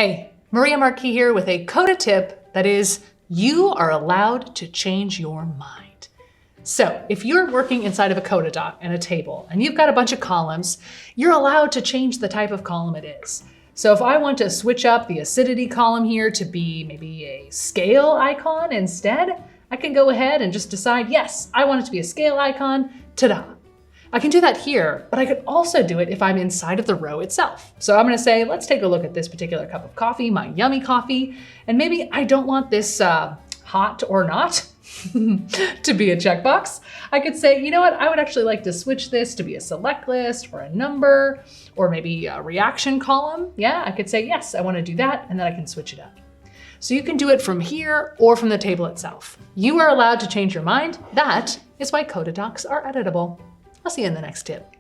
Hey, Maria Marquis here with a Coda tip that is, you are allowed to change your mind. So if you're working inside of a Coda doc and a table and you've got a bunch of columns, you're allowed to change the type of column it is. So if I want to switch up the acidity column here to be maybe a scale icon instead, I can go ahead and just decide, yes, I want it to be a scale icon, ta-da. I can do that here, but I could also do it if I'm inside of the row itself. So I'm gonna say, let's take a look at this particular cup of coffee, my yummy coffee, and maybe I don't want this hot or not to be a checkbox. I could say, you know what, I would actually like to switch this to be a select list or a number, or maybe a reaction column. Yeah, I could say, yes, I wanna do that, and then I can switch it up. So you can do it from here or from the table itself. You are allowed to change your mind. That is why Coda docs are editable. I'll see you in the next tip.